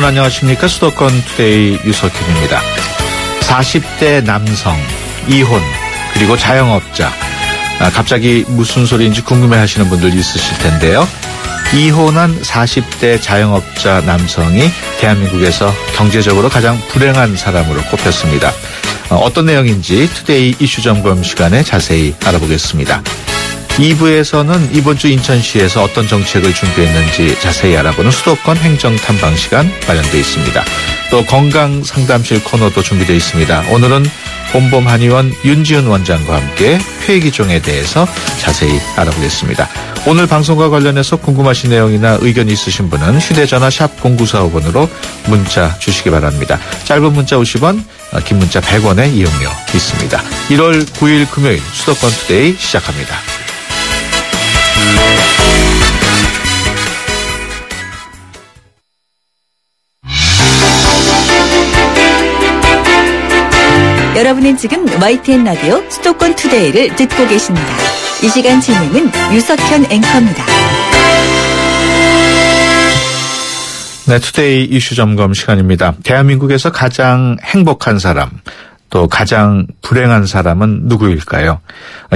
안녕하십니까. 수도권 투데이 유석현입니다. 40대 남성, 이혼, 그리고 자영업자. 갑자기 무슨 소리인지 궁금해하시는 분들 있으실 텐데요. 이혼한 40대 자영업자 남성이 대한민국에서 경제적으로 가장 불행한 사람으로 꼽혔습니다. 어떤 내용인지 투데이 이슈 점검 시간에 자세히 알아보겠습니다. 2부에서는 이번 주 인천시에서 어떤 정책을 준비했는지 자세히 알아보는 수도권 행정탐방 시간 마련되어 있습니다. 또 건강상담실 코너도 준비되어 있습니다. 오늘은 본범 한의원 윤지은 원장과 함께 폐기종에 대해서 자세히 알아보겠습니다. 오늘 방송과 관련해서 궁금하신 내용이나 의견 있으신 분은 휴대전화 샵 0945번으로 문자 주시기 바랍니다. 짧은 문자 50원, 긴 문자 100원의 이용료 있습니다. 1월 9일 금요일 수도권 투데이 시작합니다. 여러분은 지금 YTN 라디오 수도권 투데이를 듣고 계십니다. 이 시간 진행은 유석현 앵커입니다. 네, 투데이 이슈 점검 시간입니다. 대한민국에서 가장 행복한 사람, 또 가장 불행한 사람은 누구일까요?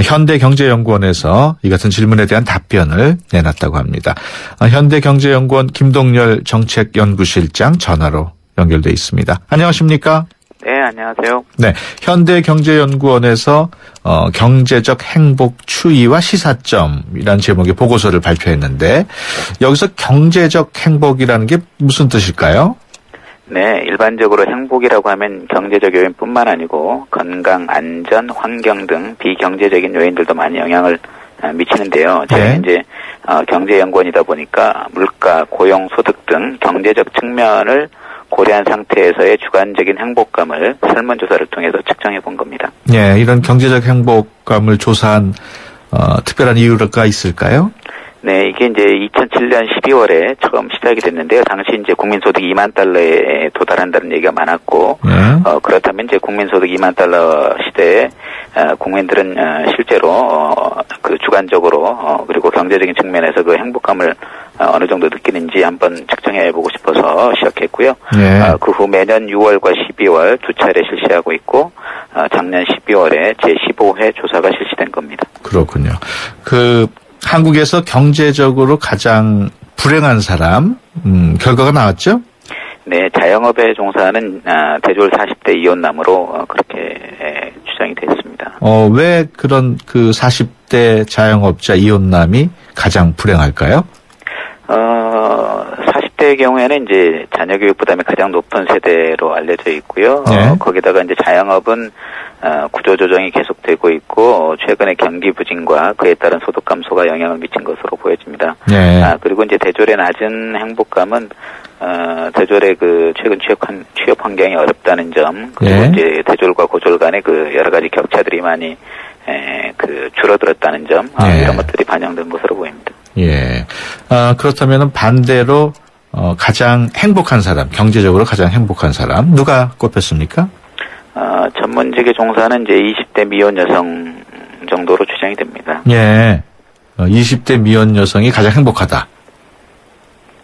현대경제연구원에서 이 같은 질문에 대한 답변을 내놨다고 합니다. 현대경제연구원 김동열 정책연구실장 전화로 연결돼 있습니다. 안녕하십니까? 네, 안녕하세요. 네, 현대경제연구원에서 경제적 행복 추이와 시사점이라는 제목의 보고서를 발표했는데 여기서 경제적 행복이라는 게 무슨 뜻일까요? 네, 일반적으로 행복이라고 하면 경제적 요인뿐만 아니고 건강, 안전, 환경 등 비경제적인 요인들도 많이 영향을 미치는데요. 저희는 네. 이제 경제연구원이다 보니까 물가, 고용, 소득 등 경제적 측면을 고려한 상태에서의 주관적인 행복감을 설문조사를 통해서 측정해 본 겁니다. 네, 이런 경제적 행복감을 조사한 특별한 이유가 있을까요? 네, 이게 이제 2007년 12월에 처음 시작이 됐는데요. 당시 이제 국민소득 2만 달러에 도달한다는 얘기가 많았고, 그렇다면 이제 국민소득 2만 달러 시대에 국민들은 실제로 그 주관적으로 그리고 경제적인 측면에서 그 행복감을 어느 정도 느끼는지 한번 측정해보고 싶어서 시작했고요. 네. 그 후 매년 6월과 12월 두 차례 실시하고 있고, 작년 12월에 제15회 조사가 실시된 겁니다. 그렇군요. 한국에서 경제적으로 가장 불행한 사람, 결과가 나왔죠? 네, 자영업에 종사하는 대졸 40대 이혼남으로 그렇게 추정이 됐습니다. 왜 그런 40대 자영업자 이혼남이 가장 불행할까요? 40대의 경우에는 이제 자녀 교육 부담이 가장 높은 세대로 알려져 있고요. 네. 거기다가 이제 자영업은 구조조정이 계속되고 있고 최근의 경기 부진과 그에 따른 소득 감소가 영향을 미친 것으로 보여집니다. 네. 그리고 이제 대졸의 낮은 행복감은 대졸의 최근 취업 환경이 어렵다는 점, 그리고 네. 이제 대졸과 고졸 간의 여러 가지 격차들이 많이 줄어들었다는 점, 네. 이런 것들이 반영된 것으로 보입니다. 예. 그렇다면 반대로 가장 행복한 사람, 경제적으로 가장 행복한 사람 누가 꼽혔습니까? 전문직에 종사하는 이제 20대 미혼 여성 정도로 추정이 됩니다. 예. 20대 미혼 여성이 가장 행복하다.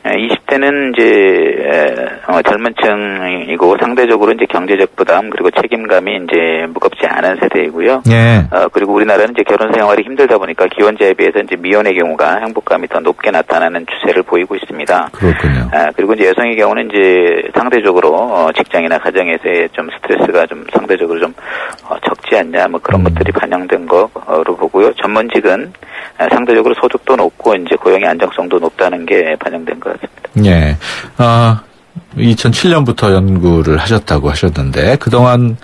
20대는 이제 젊은 층이고 상대적으로 이제 경제적 부담 그리고 책임감이 이제 무겁지 않은 세대이고요. 예. 그리고 우리나라는 이제 결혼 생활이 힘들다 보니까 기혼자에 비해서 이제 미혼의 경우가 행복감이 더 높게 나타나는 추세를 보이고 있습니다. 그렇군요. 그리고 이제 여성의 경우는 이제 상대적으로 직장이나 가정에서의 좀 스트레스가 좀 상대적으로 좀 적지 않냐 뭐 그런 것들이 반영된 거로 보고요. 전문직은 상대적으로 소득도 높고 이제 고용의 안정성도 높다는 게 반영된 것 같습니다. 예. 2007년부터 연구를 하셨다고 하셨는데 그동안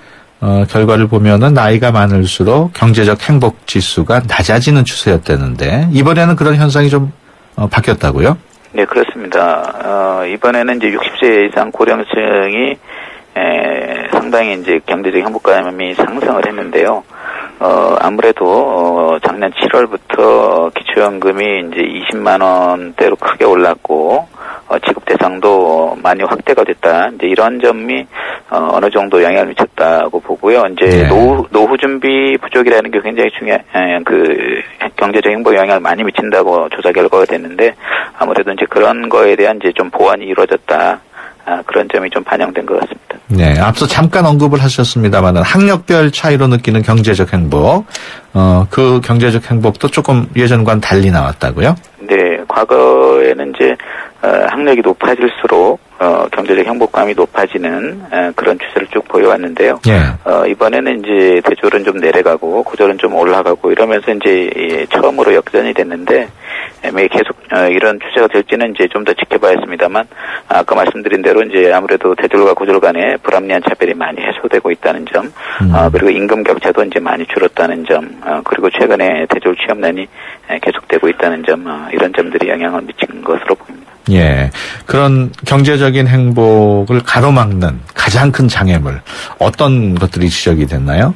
결과를 보면은 나이가 많을수록 경제적 행복 지수가 낮아지는 추세였다는데 이번에는 그런 현상이 좀 바뀌었다고요? 네, 그렇습니다. 이번에는 이제 60세 이상 고령층이 상당히 이제 경제적 행복감이 상승을 했는데요. 아무래도 작년 7월부터 기초연금이 이제 20만 원대로 크게 올랐고 지급 대상도 많이 확대가 됐다. 이제 이런 점이 어느 정도 영향을 미쳤다고 보고요. 이제 네. 노후 준비 부족이라는 게 굉장히 중요한 경제적 행복에 영향을 많이 미친다고 조사 결과가 됐는데 아무래도 이제 그런 거에 대한 이제 좀 보완이 이루어졌다. 그런 점이 좀 반영된 것 같습니다. 네, 앞서 잠깐 언급을 하셨습니다만 학력별 차이로 느끼는 경제적 행복, 그 경제적 행복도 조금 예전과는 달리 나왔다고요? 네, 과거에는 이제 학력이 높아질수록 경제적 행복감이 높아지는 그런 추세를 쭉 보여왔는데요. 예. 이번에는 이제 대졸은 좀 내려가고 고졸은 좀 올라가고 이러면서 이제 처음으로 역전이 됐는데 계속 이런 추세가 될지는 이제 좀 더 지켜봐야겠습니다만 아까 말씀드린 대로 이제 아무래도 대졸과 고졸 간에 불합리한 차별이 많이 해소되고 있다는 점, 그리고 임금 격차도 이제 많이 줄었다는 점, 그리고 최근에 대졸 취업난이 계속되고 있다는 점, 이런 점들이 영향을 미친 것으로 보입니다. 예, 그런 경제적인 행복을 가로막는 가장 큰 장애물 어떤 것들이 지적이 됐나요?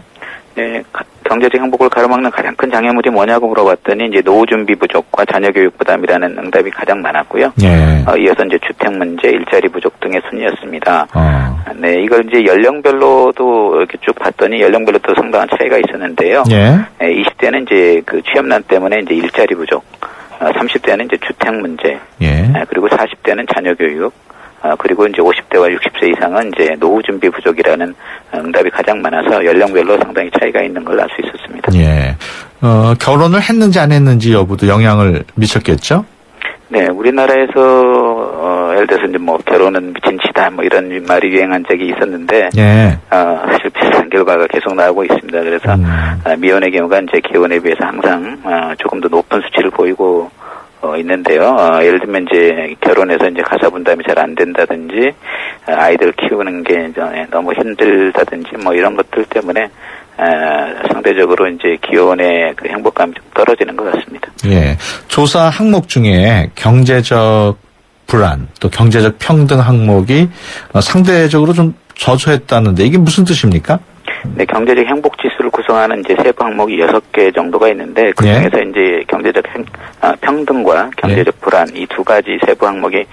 네, 경제적 행복을 가로막는 가장 큰 장애물이 뭐냐고 물어봤더니 이제 노후 준비 부족과 자녀 교육 부담이라는 응답이 가장 많았고요. 예. 이어서 이제 주택 문제, 일자리 부족 등의 순이었습니다. 네, 이걸 이제 연령별로도 이렇게 쭉 봤더니 연령별로도 상당한 차이가 있었는데요. 예. 20대는 이제 그 취업난 때문에 이제 일자리 부족, 30대는 이제 주택 문제, 예. 그리고 40대는 자녀 교육, 그리고 이제 50대와 60세 이상은 이제 노후 준비 부족이라는 응답이 가장 많아서 연령별로 상당히 차이가 있는 걸 알 수 있었습니다. 예. 결혼을 했는지 안 했는지 여부도 영향을 미쳤겠죠? 네, 우리나라에서 예를 들어서 이제 뭐 결혼은 미친 짓이다 뭐 이런 말이 유행한 적이 있었는데, 예. 사실 비슷한 결과가 계속 나오고 있습니다. 그래서 미혼의 경우가 이제 기혼에 비해서 항상 조금 더 높은 수치를 보이고 있는데요. 예를 들면 이제 결혼해서 이제 가사 분담이 잘 안 된다든지, 아이들 키우는 게 너무 힘들다든지 뭐 이런 것들 때문에 상대적으로 이제 기혼의 그 행복감이 좀 떨어지는 것 같습니다. 예. 조사 항목 중에 경제적 불안 또 경제적 평등 항목이 상대적으로 좀 저조했다는데 이게 무슨 뜻입니까? 네, 경제적 행복 지수를 구성하는 이제 세부 항목이 6개 정도가 있는데 그 중에서 이제 경제적 평등과 경제적 불안 이 두 가지 세부 항목이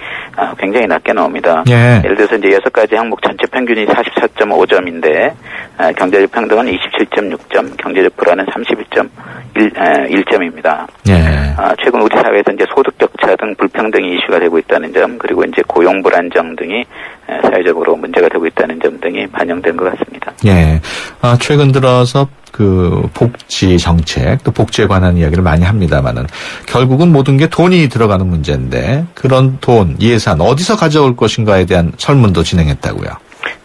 굉장히 낮게 나옵니다. 예. 예를 들어서 이제 6가지 항목 전체 평균이 44.5점인데 경제적 평등은 27.6점, 경제적 불안은 31.1점입니다. 예. 최근 우리 사회에서 이제 소득 격차 등 불평등이 이슈가 되고 있다는 점, 그리고 이제 고용 불안정 등이 사회적으로 문제가 되고 있다는 점 등이 반영된 것 같습니다. 예. 최근 들어서 그 복지 정책 또 복지에 관한 이야기를 많이 합니다만은 결국은 모든 게 돈이 들어가는 문제인데 그런 돈, 예산 어디서 가져올 것인가에 대한 설문도 진행했다고요.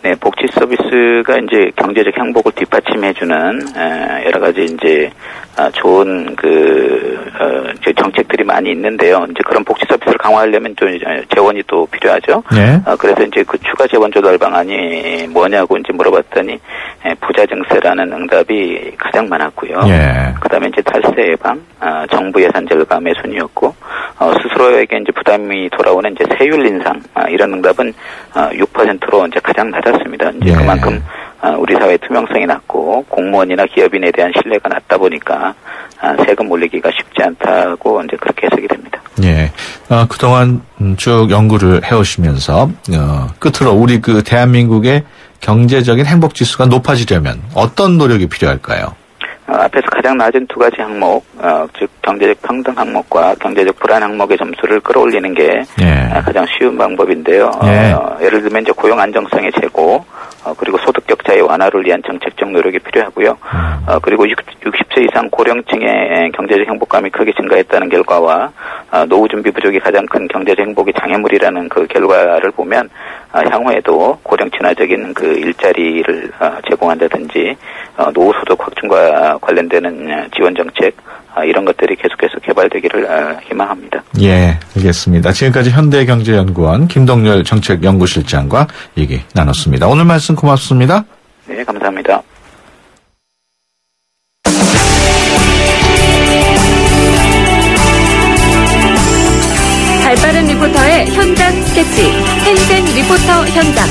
네, 복지 서비스가 이제 경제적 행복을 뒷받침해주는 여러 가지 이제 좋은 정책들이 많이 있는데요. 이제 그런 복지 서비스를 강화하려면 좀 재원이 또 필요하죠. 네. 그래서 이제 그 추가 재원 조달 방안이 뭐냐고 이제 물어봤더니 부자 증세라는 응답이 가장 많았고요. 예. 그다음에 이제 탈세 예방, 정부 예산 절감의 순이었고 스스로에게 이제 부담이 돌아오는 이제 세율 인상 이런 응답은 6%로 이제 가장 낮았습니다. 이제 예. 그만큼 우리 사회 투명성이 낮고 공무원이나 기업인에 대한 신뢰가 낮다 보니까 세금 올리기가 쉽지 않다고 이제 그렇게 해석이 됩니다. 예. 그동안 쭉 연구를 해오시면서 끝으로 우리 그 대한민국의 경제적인 행복 지수가 높아지려면 어떤 노력이 필요할까요? 앞에서 가장 낮은 두 가지 항목, 즉 경제적 평등 항목과 경제적 불안 항목의 점수를 끌어올리는 게 가장 쉬운 방법인데요. 예를 들면 이제 고용 안정성의 제고, 그리고 소득 격차의 완화를 위한 정책적 노력이 필요하고요. 그리고 60세 이상 고령층의 경제적 행복감이 크게 증가했다는 결과와 노후 준비 부족이 가장 큰 경제적 행복의 장애물이라는 그 결과를 보면 향후에도 고령 친화적인 그 일자리를 제공한다든지 노후 소득 확충과 관련되는 지원 정책 이런 것들이 계속해서 개발되기를 희망합니다. 예, 알겠습니다. 지금까지 현대경제연구원 김동열 정책연구실장과 얘기 나눴습니다. 오늘 말씀 고맙습니다. 네, 감사합니다. 발빠른 리포터의 현장 스케치, 행생 리포터 현장.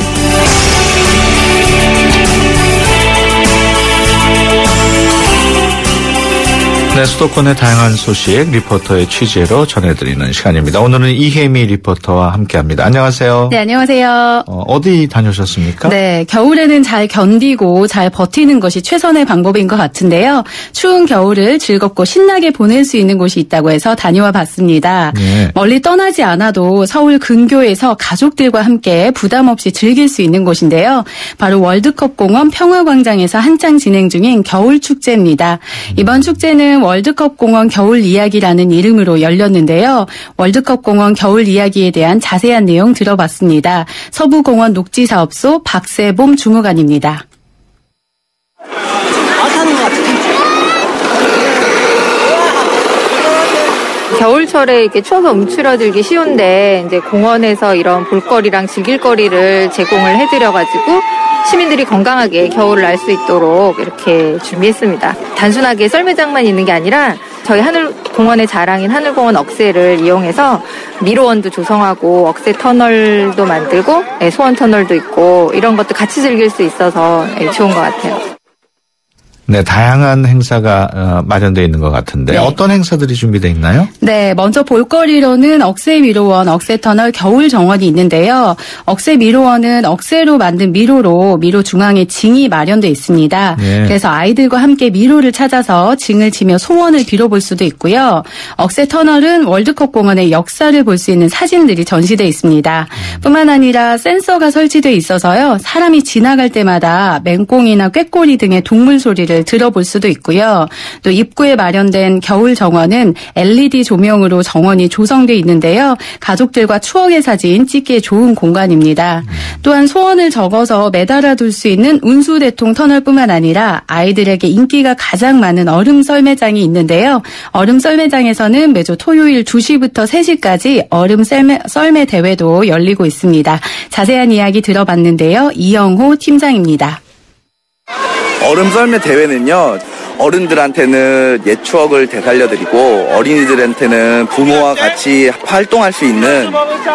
네, 수도권의 다양한 소식 리포터의 취재로 전해드리는 시간입니다. 오늘은 이혜미 리포터와 함께합니다. 안녕하세요. 네, 안녕하세요. 어디 다녀오셨습니까? 네, 겨울에는 잘 견디고 잘 버티는 것이 최선의 방법인 것 같은데요. 추운 겨울을 즐겁고 신나게 보낼 수 있는 곳이 있다고 해서 다녀와 봤습니다. 네. 멀리 떠나지 않아도 서울 근교에서 가족들과 함께 부담 없이 즐길 수 있는 곳인데요. 바로 월드컵공원 평화광장에서 한창 진행 중인 겨울축제입니다. 이번 축제는 월드컵공원 겨울 이야기라는 이름으로 열렸는데요. 월드컵공원 겨울 이야기에 대한 자세한 내용 들어봤습니다. 서부공원 녹지사업소 박세봄 주무관입니다. 겨울철에 이렇게 추워서 움츠러들기 쉬운데 이제 공원에서 이런 볼거리랑 즐길거리를 제공을 해드려가지고 시민들이 건강하게 겨울을 날 수 있도록 이렇게 준비했습니다. 단순하게 썰매장만 있는 게 아니라 저희 하늘공원의 자랑인 하늘공원 억새를 이용해서 미로원도 조성하고 억새 터널도 만들고 소원 터널도 있고 이런 것도 같이 즐길 수 있어서 좋은 것 같아요. 네, 다양한 행사가 마련되어 있는 것 같은데 네. 어떤 행사들이 준비되어 있나요? 네, 먼저 볼거리로는 억새 미로원, 억새터널 겨울 정원이 있는데요. 억새 미로원은 억새로 만든 미로로 미로 중앙에 징이 마련되어 있습니다. 네. 그래서 아이들과 함께 미로를 찾아서 징을 치며 소원을 빌어볼 수도 있고요. 억새터널은 월드컵 공원의 역사를 볼 수 있는 사진들이 전시되어 있습니다. 뿐만 아니라 센서가 설치되어 있어서요. 사람이 지나갈 때마다 맹꽁이나 꾀꼬리 등의 동물 소리를 들어볼 수도 있고요. 또 입구에 마련된 겨울 정원은 LED 조명으로 정원이 조성되어 있는데요. 가족들과 추억의 사진 찍기에 좋은 공간입니다. 또한 소원을 적어서 매달아둘 수 있는 운수대통 터널뿐만 아니라 아이들에게 인기가 가장 많은 얼음 썰매장이 있는데요. 얼음 썰매장에서는 매주 토요일 2시부터 3시까지 얼음 썰매 대회도 열리고 있습니다. 자세한 이야기 들어봤는데요. 이영호 팀장입니다. 얼음 썰매 대회는요, 어른들한테는 옛 추억을 되살려드리고 어린이들한테는 부모와 같이 활동할 수 있는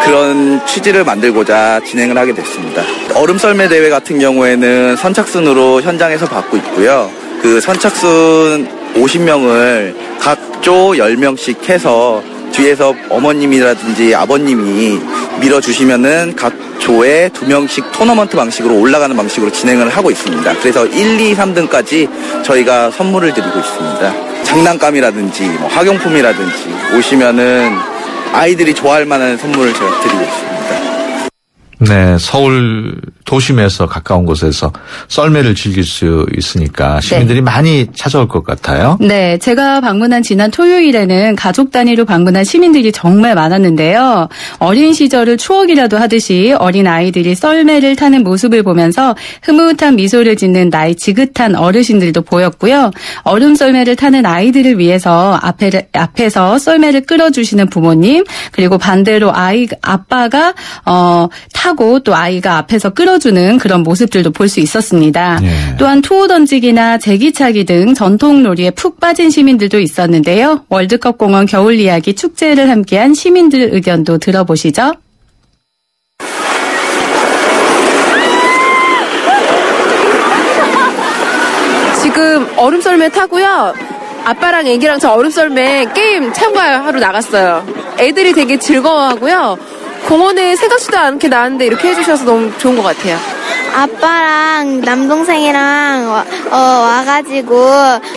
그런 취지를 만들고자 진행을 하게 됐습니다. 얼음 썰매 대회 같은 경우에는 선착순으로 현장에서 받고 있고요. 그 선착순 50명을 각 조 10명씩 해서 뒤에서 어머님이라든지 아버님이 밀어주시면은 각 조에 2명씩 토너먼트 방식으로 올라가는 방식으로 진행을 하고 있습니다. 그래서 1, 2, 3등까지 저희가 선물을 드리고 있습니다. 장난감이라든지 뭐 학용품이라든지 오시면은 아이들이 좋아할 만한 선물을 제가 드리고 있습니다. 네, 서울 도심에서 가까운 곳에서 썰매를 즐길 수 있으니까 시민들이 네. 많이 찾아올 것 같아요. 네, 제가 방문한 지난 토요일에는 가족 단위로 방문한 시민들이 정말 많았는데요. 어린 시절을 추억이라도 하듯이 어린 아이들이 썰매를 타는 모습을 보면서 흐뭇한 미소를 짓는 나이 지긋한 어르신들도 보였고요. 얼음 썰매를 타는 아이들을 위해서 앞에서 썰매를 끌어주시는 부모님, 그리고 반대로 아빠가 타고 또 아이가 앞에서 끌어주는 그런 모습들도 볼 수 있었습니다. 예. 또한 투호 던지기나 제기차기 등 전통 놀이에 푹 빠진 시민들도 있었는데요. 월드컵 공원 겨울 이야기 축제를 함께한 시민들 의견도 들어보시죠. 지금 얼음썰매 타고요. 아빠랑 애기랑 저 얼음썰매 게임 참가하러 나갔어요. 애들이 되게 즐거워하고요. 공원에 생각지도 않게 나왔는데 이렇게 해주셔서 너무 좋은 것 같아요. 아빠랑 남동생이랑 와가지고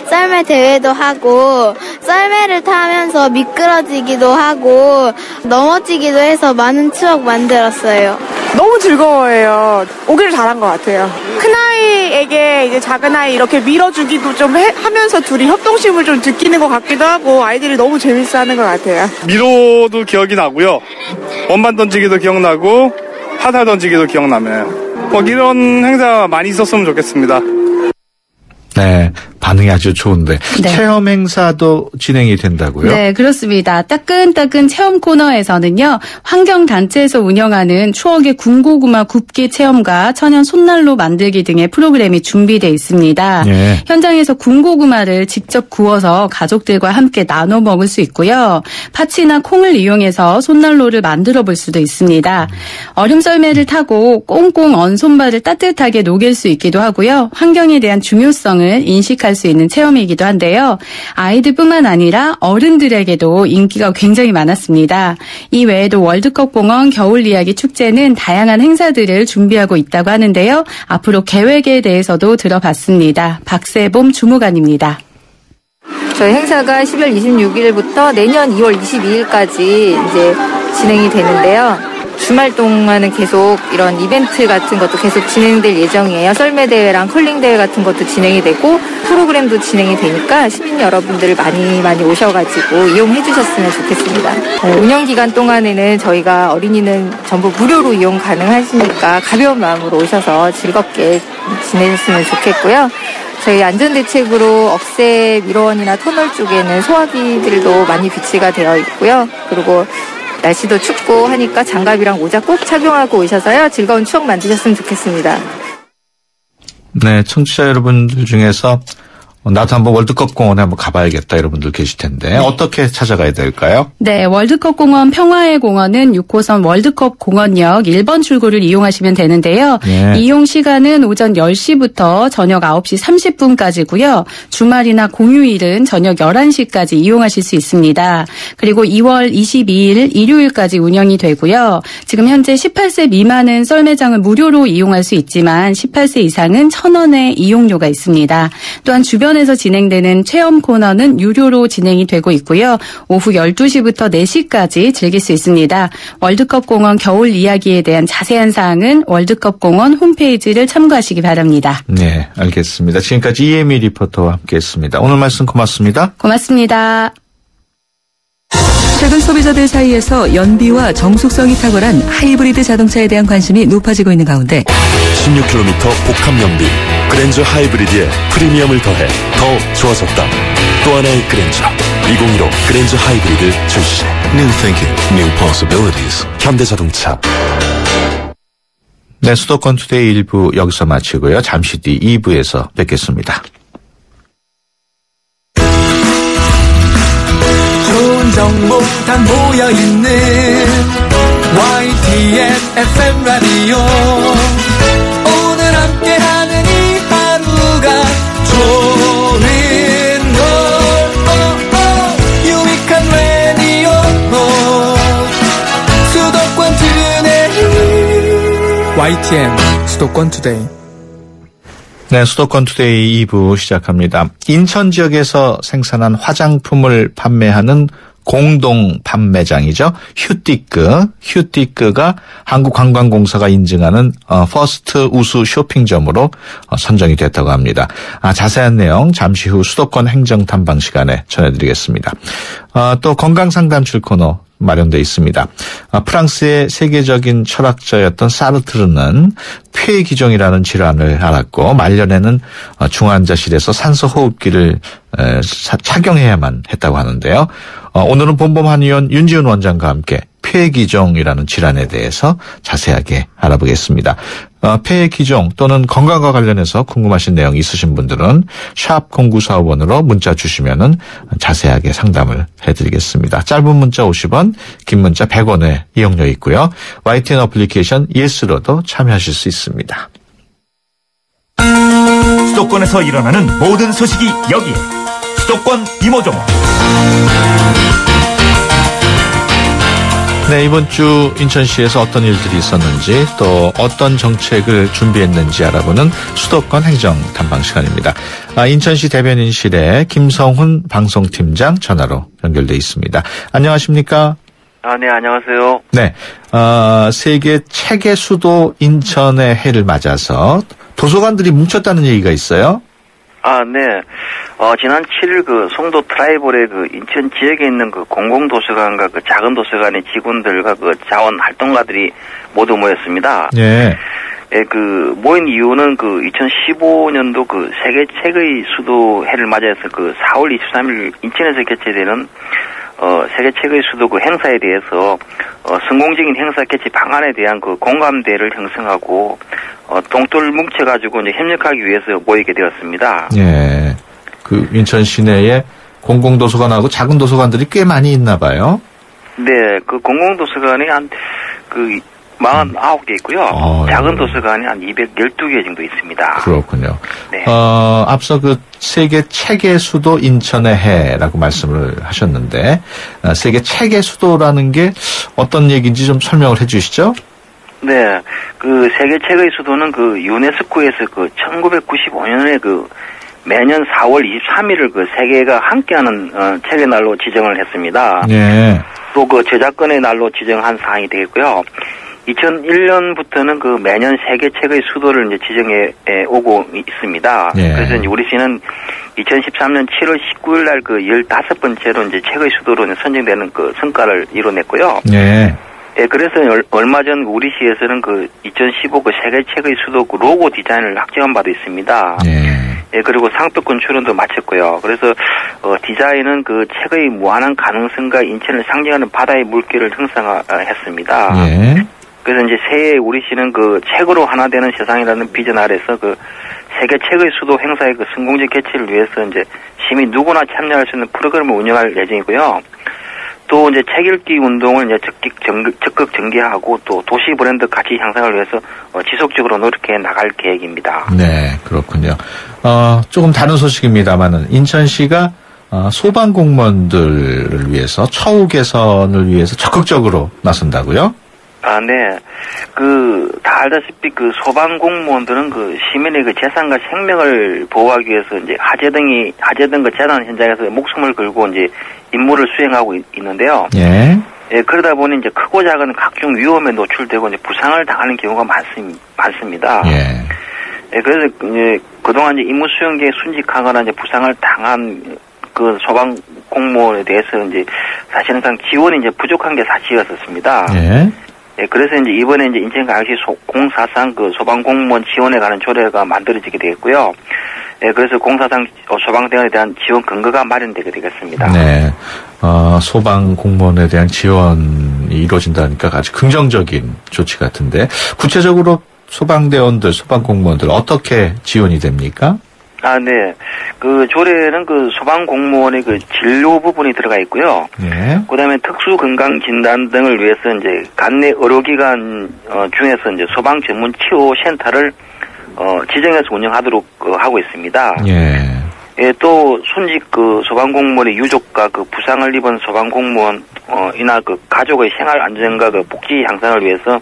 썰매 대회도 하고 썰매를 타면서 미끄러지기도 하고 넘어지기도 해서 많은 추억 만들었어요. 너무 즐거워해요. 오기를 잘한 것 같아요. 큰아이에게 이제 작은아이 이렇게 밀어주기도 좀 하면서 둘이 협동심을 좀 느끼는 것 같기도 하고 아이들이 너무 재밌어 하는 것 같아요. 미로도 기억이 나고요. 원반 던지기도 기억나고 화살 던지기도 기억나네요. 이런 행사 많이 있었으면 좋겠습니다. 네, 반응이 아주 좋은데 네. 체험 행사도 진행이 된다고요? 네, 그렇습니다. 따끈따끈 체험 코너에서는요. 환경단체에서 운영하는 추억의 군고구마 굽기 체험과 천연 손난로 만들기 등의 프로그램이 준비되어 있습니다. 네. 현장에서 군고구마를 직접 구워서 가족들과 함께 나눠 먹을 수 있고요. 파치나 콩을 이용해서 손난로를 만들어 볼 수도 있습니다. 얼음 썰매를 타고 꽁꽁 언 손발을 따뜻하게 녹일 수 있기도 하고요. 환경에 대한 중요성을 인식할 수 있는 체험이기도 한데요. 아이들뿐만 아니라 어른들에게도 인기가 굉장히 많았습니다. 이 외에도 월드컵 공원 겨울 이야기 축제는 다양한 행사들을 준비하고 있다고 하는데요. 앞으로 계획에 대해서도 들어봤습니다. 박세봄 주무관입니다. 저희 행사가 12월 26일부터 내년 2월 22일까지 이제 진행이 되는데요. 주말 동안은 계속 이런 이벤트 같은 것도 계속 진행될 예정이에요. 썰매 대회랑 컬링 대회 같은 것도 진행이 되고 프로그램도 진행이 되니까 시민 여러분들 많이 오셔가지고 이용해 주셨으면 좋겠습니다. 운영 기간 동안에는 저희가 어린이는 전부 무료로 이용 가능하시니까 가벼운 마음으로 오셔서 즐겁게 지내셨으면 좋겠고요. 저희 안전대책으로 억새 미로원이나 터널 쪽에는 소화기들도 많이 비치가 되어 있고요. 그리고 날씨도 춥고 하니까 장갑이랑 모자 꼭 착용하고 오셔서요. 즐거운 추억 만드셨으면 좋겠습니다. 네, 청취자 여러분들 중에서 나도 한번 월드컵 공원에 한번 가봐야겠다 이런 분들 계실 텐데 어떻게 찾아가야 될까요? 네, 월드컵 공원 평화의 공원은 6호선 월드컵 공원역 1번 출구를 이용하시면 되는데요. 네. 이용 시간은 오전 10시부터 저녁 9시 30분까지고요. 주말이나 공휴일은 저녁 11시까지 이용하실 수 있습니다. 그리고 2월 22일 일요일까지 운영이 되고요. 지금 현재 18세 미만은 썰매장을 무료로 이용할 수 있지만 18세 이상은 1,000원의 이용료가 있습니다. 또한 주변 에서 진행되는 체험 코너는 유료로 진행이 되고 있고요. 오후 12시부터 4시까지 즐길 수 있습니다. 월드컵 공원 겨울 이야기에 대한 자세한 사항은 월드컵 공원 홈페이지를 참고하시기 바랍니다. 네, 알겠습니다. 지금까지 이혜미 리포터와 함께했습니다. 오늘 말씀 고맙습니다. 고맙습니다. 최근 소비자들 사이에서 연비와 정숙성이 탁월한 하이브리드 자동차에 대한 관심이 높아지고 있는 가운데 16km 복합 연비 그랜저 하이브리드에 프리미엄을 더해 더 좋아졌다. 또 하나의 그랜저 2015 그랜저 하이브리드 출시. New thinking, new possibilities. 현대자동차. 네, 수도권 투데이 1부 여기서 마치고요. 잠시 뒤 2부에서 뵙겠습니다. 좋은 정보 다 모여있는 YTN FM 라디오. 오늘 함께하는 이 하루가 좋은 걸 유익한 라디오 수도권 투데이. YTN 수도권 투데이. 네, 수도권 투데이 2부 시작합니다. 인천 지역에서 생산한 화장품을 판매하는 공동 판매장이죠. 휴띠끄가 한국관광공사가 인증하는 퍼스트 우수 쇼핑점으로 선정이 됐다고 합니다. 자세한 내용 잠시 후 수도권 행정탐방 시간에 전해드리겠습니다. 또 건강상담실 코너 마련되어 있습니다. 프랑스의 세계적인 철학자였던 사르트르는 폐기종이라는 질환을 앓았고 말년에는 중환자실에서 산소호흡기를 착용해야만 했다고 하는데요. 오늘은 본범한의원 윤지은 원장과 함께 폐기종이라는 질환에 대해서 자세하게 알아보겠습니다. 폐기종 또는 건강과 관련해서 궁금하신 내용이 있으신 분들은 샵 0945번으로 문자 주시면은 자세하게 상담을 해드리겠습니다. 짧은 문자 50원, 긴 문자 100원의 이용료 있고요. YTN 어플리케이션 예스로도 참여하실 수 있습니다. 수도권에서 일어나는 모든 소식이 여기에 수도권 이모저모. 네, 이번 주 인천시에서 어떤 일들이 있었는지 또 어떤 정책을 준비했는지 알아보는 수도권 행정탐방 시간입니다. 인천시 대변인실에 김성훈 방송팀장 전화로 연결돼 있습니다. 안녕하십니까? 네, 안녕하세요. 네, 세계 책의 수도 인천의 해를 맞아서 도서관들이 뭉쳤다는 얘기가 있어요. 네. 지난 7일 송도 트라이벌의 인천 지역에 있는 공공도서관과 작은 도서관의 직원들과 자원 활동가들이 모두 모였습니다. 예. 예, 모인 이유는 2015년도 세계 책의 수도 해를 맞아서 4월 23일 인천에서 개최되는 세계 책의 수도 행사에 대해서 성공적인 행사 개최 방안에 대한 공감대를 형성하고 동떨 뭉쳐가지고 이제 협력하기 위해서 모이게 되었습니다. 예, 인천 시내에 공공도서관하고 작은 도서관들이 꽤 많이 있나 봐요. 네, 공공도서관이 한 49개 있고요. 작은 도서관이 한 212개 정도 있습니다. 그렇군요. 네. 앞서 그 세계 책의 수도 인천의 해라고 말씀을 하셨는데, 세계 책의 수도라는 게 어떤 얘기인지 좀 설명을 해 주시죠? 네. 그 세계 책의 수도는 그 유네스코에서 그 1995년에 그 매년 4월 23일을 그 세계가 함께하는 책의 날로 지정을 했습니다. 네. 또 그 저작권의 날로 지정한 사항이 되겠고요. 2001년부터는 그 매년 세계 책의 수도를 이제 지정해 오고 있습니다. 네. 그래서 이제 우리 시는 2013년 7월 19일 날 그 15번째로 이제 책의 수도로 선정되는 그 성과를 이뤄냈고요. 네. 예, 그래서 얼마 전 우리 시에서는 그 2015 그 세계 책의 수도 그 로고 디자인을 확정한 바도 있습니다. 예, 그리고 상표권 출원도 마쳤고요. 그래서 디자인은 그 책의 무한한 가능성과 인천을 상징하는 바다의 물결을 형상화했습니다. 그래서 이제 새해 우리 시는 그 책으로 하나 되는 세상이라는 비전 아래서 그 세계 책의 수도 행사의 그 성공적 개최를 위해서 이제 시민 누구나 참여할 수 있는 프로그램을 운영할 예정이고요. 또 이제 책 읽기 운동을 이제 적극 전개하고 또 도시 브랜드 가치 향상을 위해서 지속적으로 노력해 나갈 계획입니다. 네, 그렇군요. 조금 다른 소식입니다만은 인천시가 소방 공무원들을 위해서 처우 개선을 위해서 적극적으로 나선다고요? 아, 네. 다 알다시피 소방 공무원들은 시민의 재산과 생명을 보호하기 위해서 이제 화재 등 재난 현장에서 목숨을 걸고 이제 임무를 수행하고 있는데요. 예. 예, 그러다 보니 이제 크고 작은 각종 위험에 노출되고 이제 부상을 당하는 경우가 많습니다. 예, 그래서 이제 그동안 이제 임무 수행에 순직하거나 이제 부상을 당한 그 소방 공무원에 대해서 이제 사실상 지원이 이제 부족한 게 사실이었습니다. 예, 그래서 이제 이번에 이제 인천광역시 043 소방 공무원 지원에 관한 조례가 만들어지게 되겠고요. 예, 그래서 043 소방대원에 대한 지원 근거가 마련되게 되겠습니다. 네, 소방 공무원에 대한 지원이 이루어진다니까 아주 긍정적인 조치 같은데 구체적으로 소방대원들, 소방 공무원들 어떻게 지원이 됩니까? 아, 네. 조례는 소방 공무원의 진료 부분이 들어가 있고요. 그다음에 특수 건강 진단 등을 위해서 이제 관내 의료기관 중에서 이제 소방 전문 치료 센터를 지정해서 운영하도록 하고 있습니다. 예, 또 순직 소방 공무원의 유족과 부상을 입은 소방 공무원 이나 가족의 생활 안전과 복지 향상을 위해서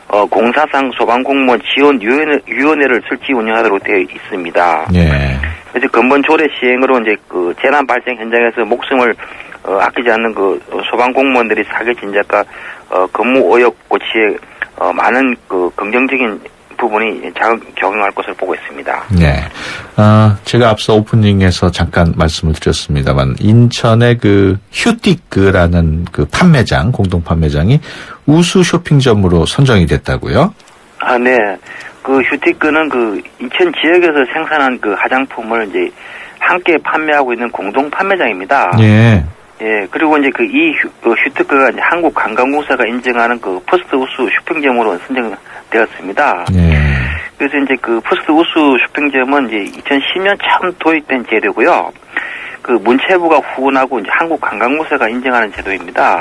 043 소방공무원 지원위원회를 설치 운영하도록 되어 있습니다. 그래서 근본 조례 시행으로 이제 재난 발생 현장에서 목숨을 아끼지 않는 소방공무원들이 사회 진작과 근무 의욕 고치에 많은 긍정적인 부분이 적용할 것을 보고 있습니다. 네. 제가 앞서 오프닝에서 잠깐 말씀을 드렸습니다만 인천의 휴티크라는 판매장, 공동 판매장이 우수 쇼핑점으로 선정이 됐다고요? 아, 네. 휴티크는 인천 지역에서 생산한 화장품을 이제 함께 판매하고 있는 공동 판매장입니다. 예, 그리고 이제 이 휴티크가 이제 한국관광공사가 인정하는 퍼스트 우수 쇼핑점으로 선정되었습니다. 그래서 이제 퍼스트 우수 쇼핑점은 이제 2010년 처음 도입된 제도고요. 문체부가 후원하고 이제 한국관광공사가 인정하는 제도입니다.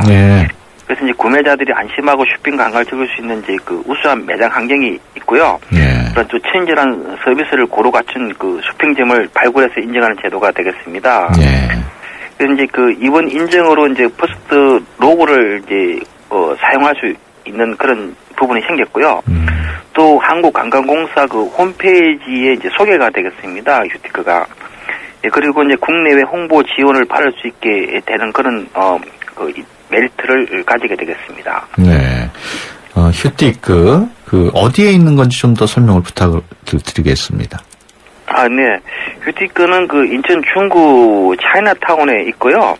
그래서 이제 구매자들이 안심하고 쇼핑 관광을 즐길 수 있는 이제 우수한 매장 환경이 있고요. 그런 또 친절한 서비스를 고루 갖춘 쇼핑점을 발굴해서 인정하는 제도가 되겠습니다. 그래서 이제 이번 인정으로 이제 퍼스트 로고를 이제 사용할 수 있는 그런 부분이 생겼고요. 또 한국관광공사 홈페이지에 이제 소개가 되겠습니다. 휴티크가. 예, 그리고 이제 국내외 홍보 지원을 받을 수 있게 되는 그런 메리트를 가지게 되겠습니다. 네. 휴티크 어디에 있는 건지 좀 더 설명을 부탁을 드리겠습니다. 아, 네. 휴티크는 인천 중구 차이나타운에 있고요.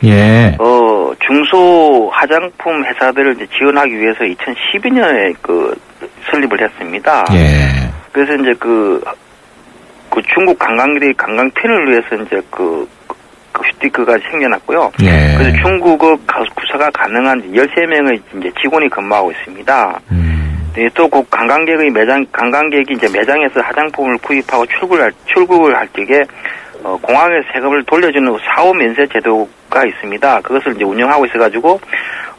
중소 화장품 회사들을 이제 지원하기 위해서 2012년에 설립을 했습니다. 그래서 이제 중국 관광객의 관광편을 위해서 이제 휴티크가 생겨났고요. 그래서 중국어 구사가 가능한 13명의 이제 직원이 근무하고 있습니다. 네, 또 관광객이 이제 매장에서 화장품을 구입하고 출국을 할 적에 공항에 세금을 돌려주는 사후 면세 제도가 있습니다. 그것을 이제 운영하고 있어가지고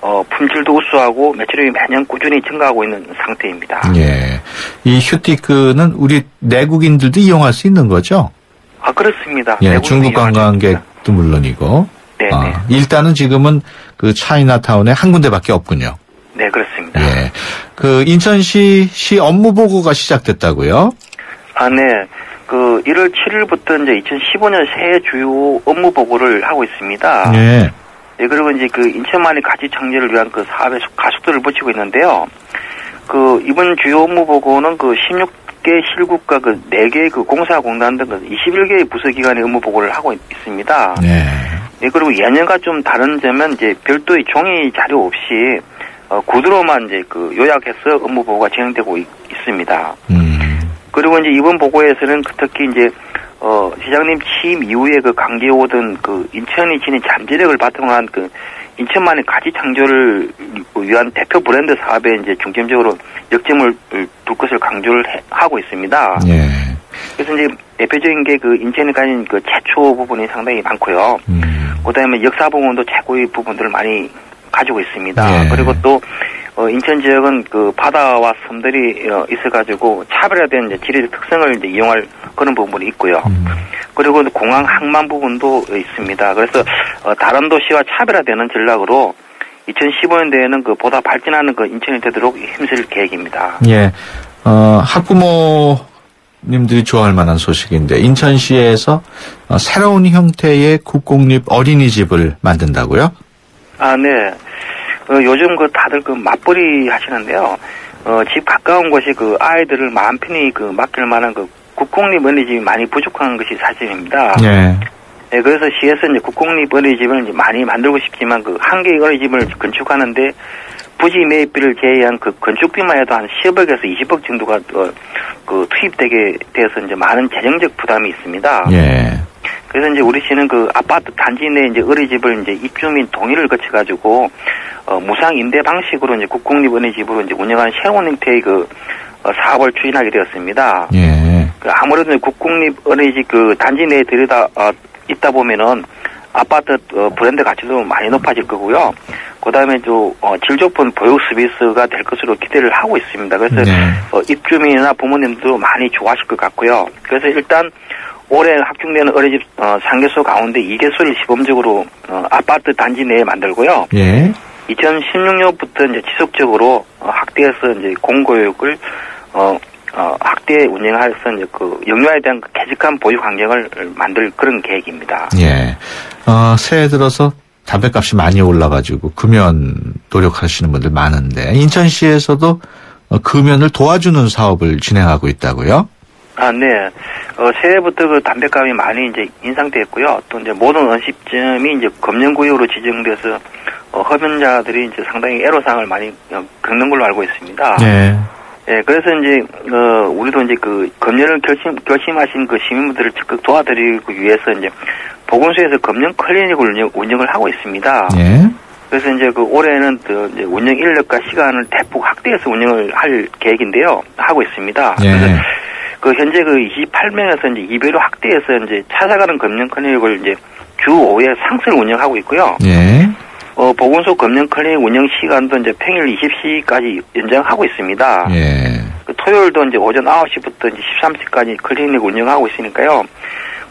품질도 우수하고 매출이 매년 꾸준히 증가하고 있는 상태입니다. 예. 이 휴티크는 우리 내국인들도 이용할 수 있는 거죠? 아, 그렇습니다. 예, 중국 관광객도 물론이고. 네. 일단은 지금은 그 차이나타운에 한 군데밖에 없군요. 네, 그렇습니다. 예. 그 인천시 업무 보고가 시작됐다고요? 아, 네. 그 1월 7일부터 이제 2015년 새해 주요 업무 보고를 하고 있습니다. 예. 네, 그리고 이제 그 인천만의 가치 창출을 위한 그 사업에 가속도를 붙이고 있는데요. 그 이번 주요 업무 보고는 그 16개 실국과 그 4개의 그 공사공단 등 21개의 부서기관의 업무 보고를 하고 있습니다. 네. 네, 그리고 예년과 좀 다른 점은 이제 별도의 종이 자료 없이 구두로만 이제 그 요약해서 업무 보고가 진행되고 있습니다. 그리고 이제 이번 보고에서는 특히 이제 시장님 취임 이후에 그 강기오던 그 인천이 지닌 잠재력을 바탕으로 한 그 인천만의 가치 창조를 위한 대표 브랜드 사업에 이제 중점적으로 역점을 둘 것을 강조를 하고 있습니다. 예. 그래서 이제 대표적인 게 그 인천이 가진 그 제초 부분이 상당히 많고요. 그다음에 역사 부분도 최고의 부분들을 많이 가지고 있습니다. 예. 그리고 또 인천 지역은 그 바다와 섬들이 있어가지고 차별화된 이제 지리적 특성을 이제 이용할 그런 부분이 있고요. 그리고 공항 항만 부분도 있습니다. 그래서 다른 도시와 차별화되는 전략으로 2015년도에는 그 보다 발전하는 그 인천이 되도록 힘쓸 계획입니다. 예. 학부모님들이 좋아할 만한 소식인데 인천시에서 새로운 형태의 국공립 어린이집을 만든다고요? 아, 네. 요즘 그 다들 그 맞벌이 하시는데요. 집 가까운 곳이 그 아이들을 마음 편히 그 맡길 만한 그 국공립 어린이집이 많이 부족한 것이 사실입니다. 네. 네, 그래서 시에서 이제 국공립 어린이집을 이제 많이 만들고 싶지만 그 한 개의 어린이집을 건축하는데 부지 매입비를 제외한 그 건축비만 해도 한 10억에서 20억 정도가 그 투입되게 돼서 이제 많은 재정적 부담이 있습니다. 예. 그래서 이제 우리 시는 그 아파트 단지 내 이제 어린이집을 이제 입주민 동의를 거쳐가지고 무상 임대 방식으로 이제 국공립 어린이집으로 이제 운영하는 새로운 형태의 그 사업을 추진하게 되었습니다. 예. 아무래도 국공립 어린이집 그 단지 내에 들여다 있다 보면은 아파트 브랜드 가치도 많이 높아질 거고요. 그다음에 또 질 좋은 보육 서비스가 될 것으로 기대를 하고 있습니다. 그래서 네. 입주민이나 부모님도 많이 좋아하실 것 같고요. 그래서 일단 올해 확정되는 어린이집 3개소 가운데 2개소를 시범적으로 아파트 단지 내에 만들고요. 예. 2016년부터 이제 지속적으로 학대에서 이제 공교육을 학대 운영해서 이제 그 영유아에 대한 쾌적한 보육 환경을 만들 그런 계획입니다. 예. 새해 들어서 담배값이 많이 올라가지고 금연 노력하시는 분들 많은데 인천시에서도 금연을 도와주는 사업을 진행하고 있다고요? 아, 네. 새해부터 그 담배값이 많이 이제 인상됐고요. 또 이제 모든 음식점이 이제 검연구역으로 지정돼서 흡연자들이 이제 상당히 애로사항을 많이 겪는 걸로 알고 있습니다. 네. 예, 그래서 이제 우리도 이제 그 검연을 결심하신 그 시민분들을 적극 도와드리기 위해서 이제 보건소에서 검연 클리닉을 운영을 하고 있습니다. 예. 그래서 이제 그 올해는 이제 운영 인력과 시간을 대폭 확대해서 운영을 할 계획인데요. 하고 있습니다. 예. 그래서 그 현재 그 28명에서 이제 2배로 확대해서 이제 찾아가는 검연 클리닉을 이제 주 5회 상설 운영하고 있고요. 예. 보건소 검연 클리닉 운영 시간도 이제 평일 20시까지 연장하고 있습니다. 예. 그 토요일도 이제 오전 9시부터 이제 13시까지 클리닉 운영하고 있으니까요.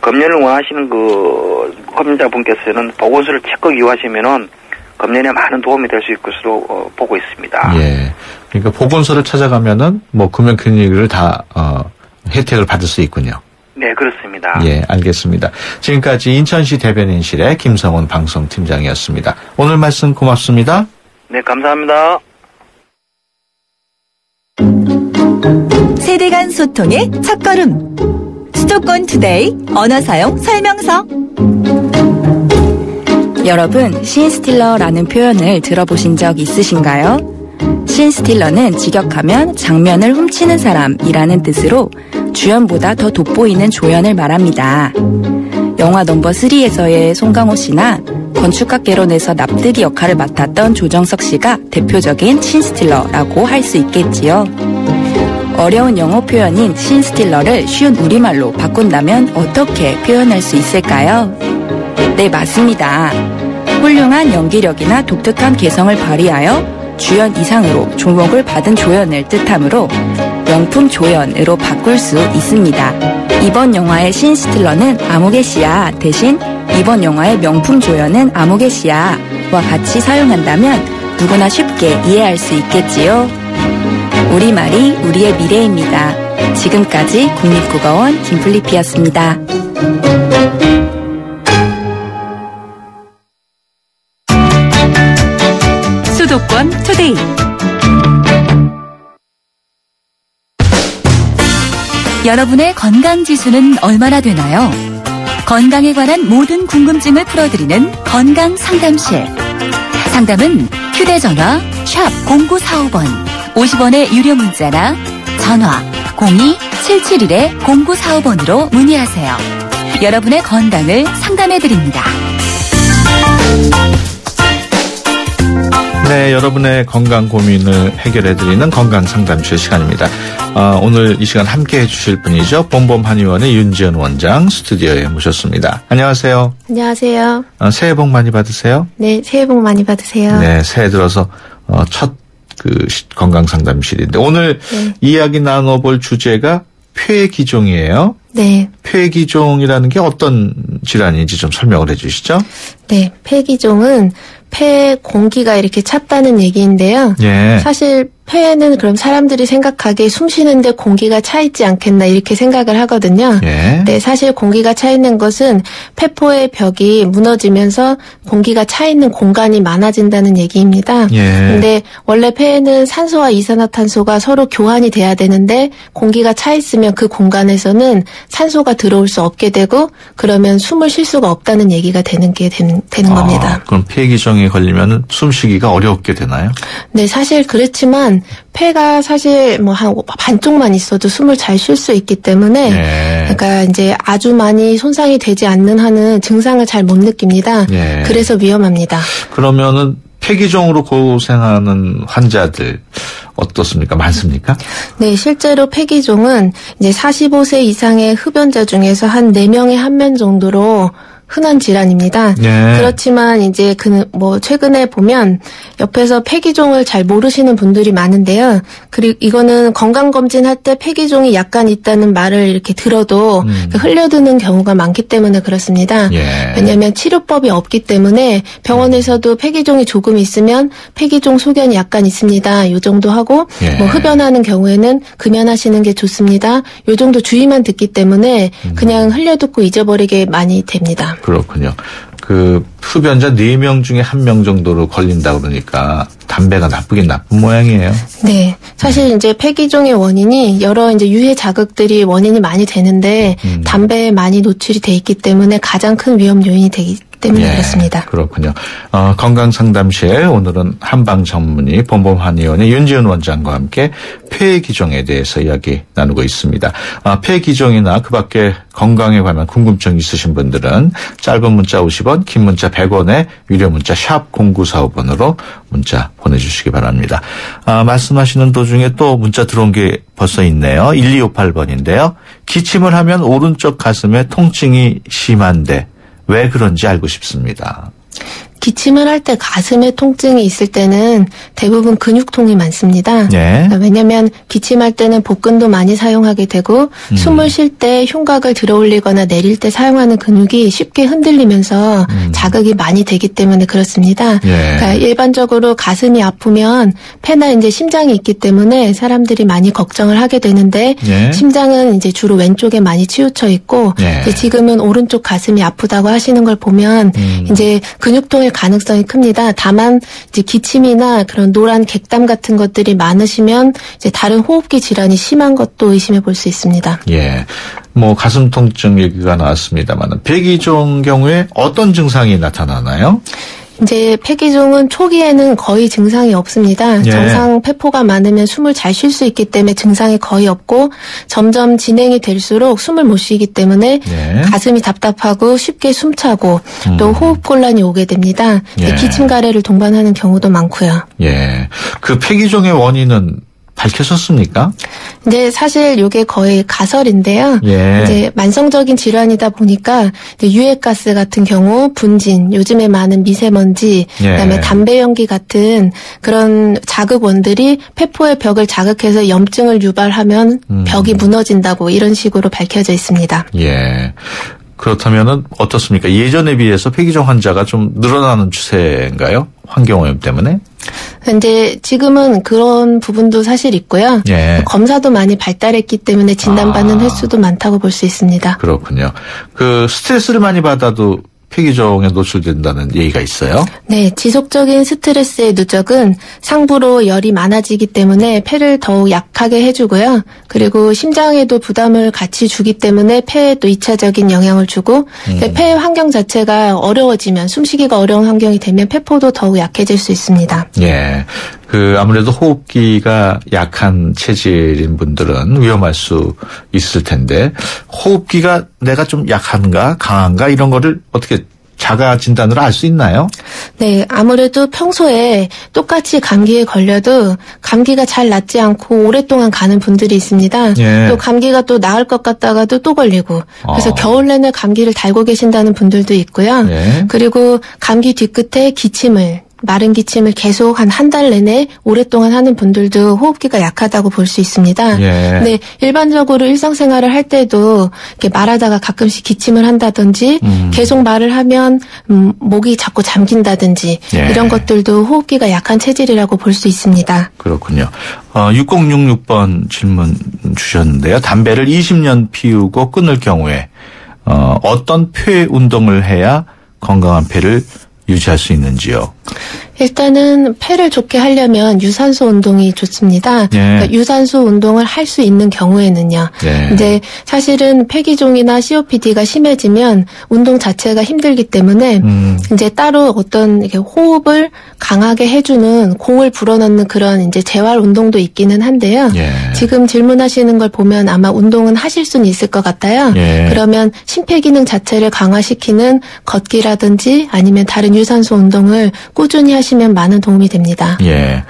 검연을 원하시는 그 흡연자분께서는 보건소를 적극 이용하시면은 검연에 많은 도움이 될 수 있을 것으로 보고 있습니다. 예. 그러니까 보건소를 찾아가면은 뭐 금연 클리닉을 다 혜택을 받을 수 있군요. 네, 그렇습니다. 예, 알겠습니다. 지금까지 인천시 대변인실의 김성훈 방송팀장이었습니다. 오늘 말씀 고맙습니다. 네, 감사합니다. 세대 간 소통의 첫걸음. 수도권 투데이 언어 사용 설명서. 여러분, 씬스틸러라는 표현을 들어보신 적 있으신가요? 씬스틸러는 직역하면 장면을 훔치는 사람이라는 뜻으로 주연보다 더 돋보이는 조연을 말합니다. 영화 넘버 3에서의 송강호 씨나 건축학개론에서 납득이 역할을 맡았던 조정석 씨가 대표적인 씬스틸러라고 할 수 있겠지요. 어려운 영어 표현인 씬스틸러를 쉬운 우리말로 바꾼다면 어떻게 표현할 수 있을까요? 네, 맞습니다. 훌륭한 연기력이나 독특한 개성을 발휘하여 주연 이상으로 주목을 받은 조연을 뜻하므로 명품 조연으로 바꿀 수 있습니다. 이번 영화의 신스틸러는 아모게시아 대신 이번 영화의 명품 조연은 아모게시아와 같이 사용한다면 누구나 쉽게 이해할 수 있겠지요. 우리말이 우리의 미래입니다. 지금까지 국립국어원 김플리피였습니다. 수도권 투데이. 여러분의 건강지수는 얼마나 되나요? 건강에 관한 모든 궁금증을 풀어드리는 건강상담실. 상담은 휴대전화 샵 0945번 50원의 유료 문자나 전화 02-771-0945번으로 문의하세요. 여러분의 건강을 상담해드립니다. 네, 여러분의 건강 고민을 해결해드리는 건강상담실 시간입니다. 오늘 이 시간 함께해 주실 분이죠. 봄봄 한의원의 윤지연 원장 스튜디오에 모셨습니다. 안녕하세요. 안녕하세요. 새해 복 많이 받으세요. 네, 새해 복 많이 받으세요. 네, 새해 들어서 첫 건강상담실인데 오늘 이야기 나눠볼 주제가 폐기종이에요. 네. 폐기종이라는 게 어떤 질환인지 좀 설명을 해 주시죠. 네, 폐기종은 폐에 공기가 이렇게 찼다는 얘기인데요. 예. 사실 폐에는 그럼 사람들이 생각하기에 숨 쉬는데 공기가 차 있지 않겠나 이렇게 생각을 하거든요. 예. 네, 사실 공기가 차 있는 것은 폐포의 벽이 무너지면서 공기가 차 있는 공간이 많아진다는 얘기입니다. 예. 근데 원래 폐에는 산소와 이산화탄소가 서로 교환이 돼야 되는데 공기가 차 있으면 그 공간에서는 산소가 들어올 수 없게 되고 그러면 숨을 쉴 수가 없다는 얘기가 되는 겁니다. 그럼 폐기종에 걸리면 숨쉬기가 어렵게 되나요? 네, 사실 그렇지만 폐가 사실 뭐 한 반쪽만 있어도 숨을 잘 쉴 수 있기 때문에 그러니까 이제 아주 많이 손상이 되지 않는 한은 증상을 잘 못 느낍니다. 그래서 위험합니다. 그러면은 폐기종으로 고생하는 환자들 어떻습니까? 많습니까? 네, 실제로 폐기종은 이제 45세 이상의 흡연자 중에서 한 4명에 1명 정도로 흔한 질환입니다. 네. 그렇지만 이제 최근에 보면 옆에서 폐기종을 잘 모르시는 분들이 많은데요. 그리고 이거는 건강검진할 때 폐기종이 약간 있다는 말을 이렇게 들어도 흘려드는 경우가 많기 때문에 그렇습니다. 예. 왜냐하면 치료법이 없기 때문에 병원에서도 폐기종이 조금 있으면 폐기종 소견이 약간 있습니다. 요 정도 하고 흡연하는 경우에는 금연하시는 게 좋습니다. 요 정도 주의만 듣기 때문에 그냥 흘려듣고 잊어버리게 많이 됩니다. 그렇군요. 그 흡연자 4명 중에 1명 정도로 걸린다 그러니까 담배가 나쁘긴 나쁜 모양이에요. 네. 사실 이제 폐기종의 원인이 여러 이제 유해 자극들이 원인이 많이 되는데 담배에 많이 노출이 돼 있기 때문에 가장 큰 위험 요인이 되기 때문에 그렇습니다. 그렇군요. 건강상담실 오늘은 한방 전문의 봄봄 한의원의 윤지은 원장과 함께 폐기종에 대해서 이야기 나누고 있습니다. 폐기종이나 그 밖에 건강에 관한 궁금증 있으신 분들은 짧은 문자 50원, 긴 문자 100원에 유료 문자 샵 0945번으로 문자 보내주시기 바랍니다. 말씀하시는 도중에 또 문자 들어온 게 벌써 있네요. 1258번인데요. 기침을 하면 오른쪽 가슴에 통증이 심한데 왜 그런지 알고 싶습니다. 기침을 할 때 가슴에 통증이 있을 때는 대부분 근육통이 많습니다. 왜냐하면 기침할 때는 복근도 많이 사용하게 되고 숨을 쉴 때 흉곽을 들어올리거나 내릴 때 사용하는 근육이 쉽게 흔들리면서 자극이 많이 되기 때문에 그렇습니다. 그러니까 일반적으로 가슴이 아프면 폐나 이제 심장이 있기 때문에 사람들이 많이 걱정을 하게 되는데 심장은 이제 주로 왼쪽에 많이 치우쳐 있고 이제 지금은 오른쪽 가슴이 아프다고 하시는 걸 보면 이제 근육통의 가능성이 큽니다. 다만 이제 기침이나 그런 노란 객담 같은 것들이 많으시면 이제 다른 호흡기 질환이 심한 것도 의심해 볼 수 있습니다. 예. 가슴 통증 얘기가 나왔습니다만 폐기종 경우에 어떤 증상이 나타나나요? 이제 폐기종은 초기에는 거의 증상이 없습니다. 정상 폐포가 많으면 숨을 잘 쉴 수 있기 때문에 증상이 거의 없고 점점 진행이 될수록 숨을 못 쉬기 때문에 가슴이 답답하고 쉽게 숨차고 또 호흡곤란이 오게 됩니다. 기침 가래를 동반하는 경우도 많고요. 그 폐기종의 원인은 밝혀졌습니까? 네, 사실 이게 거의 가설인데요. 예. 이제 만성적인 질환이다 보니까 유해가스 같은 경우, 분진, 요즘에 많은 미세먼지, 예. 그다음에 담배 연기 같은 그런 자극원들이 폐포의 벽을 자극해서 염증을 유발하면 벽이 무너진다고 이런 식으로 밝혀져 있습니다. 예. 그렇다면은 어떻습니까? 예전에 비해서 폐기종 환자가 좀 늘어나는 추세인가요? 환경오염 때문에? 근데 지금은 그런 부분도 사실 있고요. 예. 검사도 많이 발달했기 때문에 진단받는 횟수도 많다고 볼 수 있습니다. 그렇군요. 그 스트레스를 많이 받아도 폐기종에 노출된다는 얘기가 있어요? 네, 지속적인 스트레스의 누적은 상부로 열이 많아지기 때문에 폐를 더욱 약하게 해주고요. 그리고 심장에도 부담을 같이 주기 때문에 폐에 또 2차적인 영향을 주고 폐의 환경 자체가 어려워지면 숨쉬기가 어려운 환경이 되면 폐포도 더욱 약해질 수 있습니다. 예. 아무래도 호흡기가 약한 체질인 분들은 위험할 수 있을 텐데 호흡기가 내가 좀 약한가 강한가 이런 거를 어떻게 자가 진단으로 알 수 있나요? 네, 아무래도 평소에 똑같이 감기에 걸려도 감기가 잘 낫지 않고 오랫동안 가는 분들이 있습니다. 예. 또 감기가 또 나을 것 같다가도 또 걸리고 그래서 겨울 내내 감기를 달고 계신다는 분들도 있고요. 예. 그리고 감기 뒤끝에 마른 기침을 계속 한 달 내내 오랫동안 하는 분들도 호흡기가 약하다고 볼 수 있습니다. 예. 네, 일반적으로 일상생활을 할 때도 이렇게 말하다가 가끔씩 기침을 한다든지 계속 말을 하면 목이 자꾸 잠긴다든지 예. 이런 것들도 호흡기가 약한 체질이라고 볼 수 있습니다. 그렇군요. 6066번 질문 주셨는데요. 담배를 20년 피우고 끊을 경우에 어떤 폐 운동을 해야 건강한 폐를 유지할 수 있는지요? 일단은 폐를 좋게 하려면 유산소 운동이 좋습니다. 예. 그러니까 유산소 운동을 할 수 있는 경우에는요. 예. 이제 사실은 폐기종이나 COPD가 심해지면 운동 자체가 힘들기 때문에 이제 따로 어떤 이렇게 호흡을 강하게 해주는 공을 불어넣는 그런 이제 재활 운동도 있기는 한데요. 예. 지금 질문하시는 걸 보면 아마 운동은 하실 수는 있을 것 같아요. 예. 그러면 심폐기능 자체를 강화시키는 걷기라든지 아니면 다른 유산소 운동을 꾸준히 하시면 많은 도움이 됩니다. 예.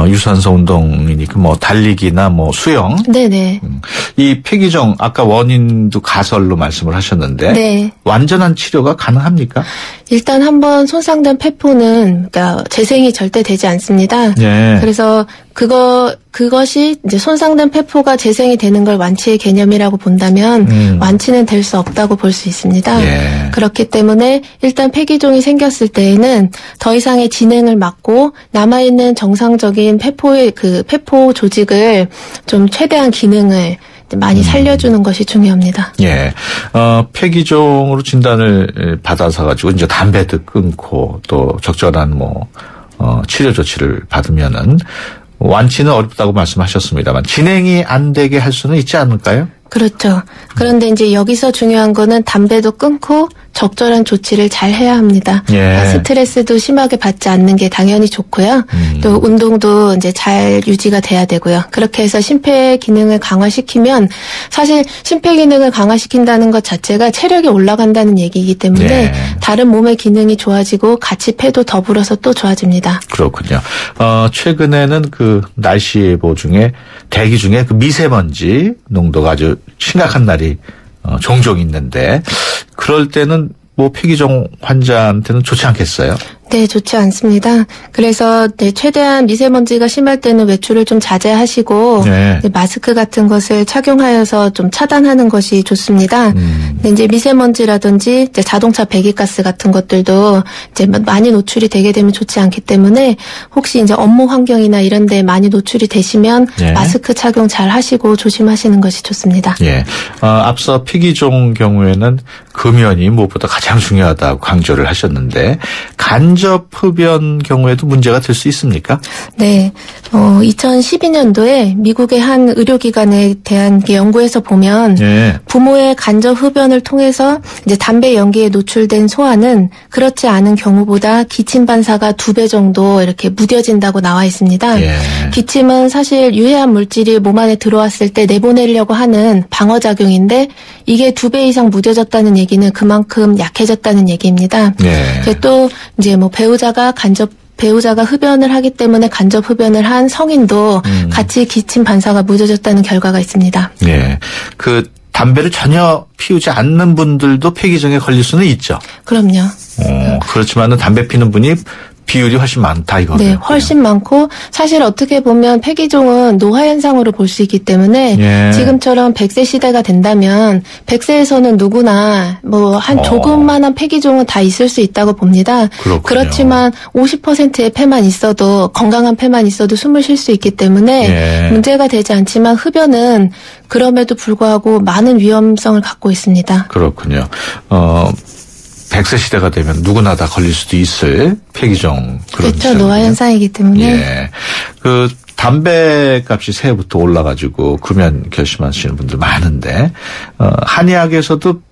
유산소 운동이니까 달리기나 수영. 네네. 이 폐기종 아까 원인도 가설로 말씀을 하셨는데. 네. 완전한 치료가 가능합니까? 일단 한번 손상된 폐포는 그러니까 재생이 절대 되지 않습니다. 예. 그래서 그것이 이제 손상된 폐포가 재생이 되는 걸 완치의 개념이라고 본다면 완치는 될 수 없다고 볼 수 있습니다. 예. 그렇기 때문에 일단 폐기종이 생겼을 때에는 더 이상의 진행을 막고 남아있는 정상적인 폐포의 폐포 조직을 좀 최대한 기능을 많이 살려주는 것이 중요합니다. 예. 폐기종으로 진단을 받아서 가지고 이제 담배도 끊고 또 적절한 치료 조치를 받으면은 완치는 어렵다고 말씀하셨습니다만 진행이 안 되게 할 수는 있지 않을까요? 그렇죠. 그런데 이제 여기서 중요한 거는 담배도 끊고 적절한 조치를 잘 해야 합니다. 예. 스트레스도 심하게 받지 않는 게 당연히 좋고요. 또 운동도 이제 잘 유지가 돼야 되고요. 그렇게 해서 심폐 기능을 강화시키면 사실 심폐 기능을 강화시킨다는 것 자체가 체력이 올라간다는 얘기이기 때문에 예. 다른 몸의 기능이 좋아지고 같이 폐도 더불어서 또 좋아집니다. 그렇군요. 최근에는 날씨 예보 중에 대기 중에 미세먼지 농도가 아주 심각한 날이 종종 있는데 그럴 때는 폐기종 환자한테는 좋지 않겠어요? 네, 좋지 않습니다. 그래서 최대한 미세먼지가 심할 때는 외출을 좀 자제하시고 네. 마스크 같은 것을 착용하여서 좀 차단하는 것이 좋습니다. 근데 이제 미세먼지라든지 이제 자동차 배기가스 같은 것들도 이제 많이 노출이 되게 되면 좋지 않기 때문에 혹시 이제 업무 환경이나 이런 데 많이 노출이 되시면 네. 마스크 착용 잘 하시고 조심하시는 것이 좋습니다. 예. 앞서 폐기종 경우에는 금연이 무엇보다 가장 중요하다고 강조를 하셨는데 간접 흡연 경우에도 문제가 될 수 있습니까? 네. 2012년도에 미국의 한 의료기관에 대한 연구에서 보면 예. 부모의 간접 흡연을 통해서 이제 담배 연기에 노출된 소아는 그렇지 않은 경우보다 기침 반사가 2배 정도 이렇게 무뎌진다고 나와 있습니다. 예. 기침은 사실 유해한 물질이 몸 안에 들어왔을 때 내보내려고 하는 방어작용인데 이게 2배 이상 무뎌졌다는 얘기는 그만큼 약해졌다는 얘기입니다. 예. 또 이제 배우자가 간접 배우자가 흡연을 하기 때문에 간접 흡연을 한 성인도 같이 기침 반사가 묻어졌다는 결과가 있습니다. 네. 담배를 전혀 피우지 않는 분들도 폐기종에 걸릴 수는 있죠. 그럼요. 그렇지만은 담배 피는 분이 비율이 훨씬 많다 이거예요. 네, 훨씬 많고 사실 어떻게 보면 폐기종은 노화 현상으로 볼 수 있기 때문에 지금처럼 100세 시대가 된다면 100세에서는 누구나 한 조금만한 폐기종은 다 있을 수 있다고 봅니다. 그렇군요. 그렇지만 50%의 폐만 있어도 건강한 폐만 있어도 숨을 쉴 수 있기 때문에 문제가 되지 않지만 흡연은 그럼에도 불구하고 많은 위험성을 갖고 있습니다. 그렇군요. 100세 시대가 되면 누구나 다 걸릴 수도 있을 폐기종 그런 그렇죠. 노화 현상이기 때문에. 담배 값이 새해부터 올라가지고 금연 결심하시는 분들 많은데 한의학에서도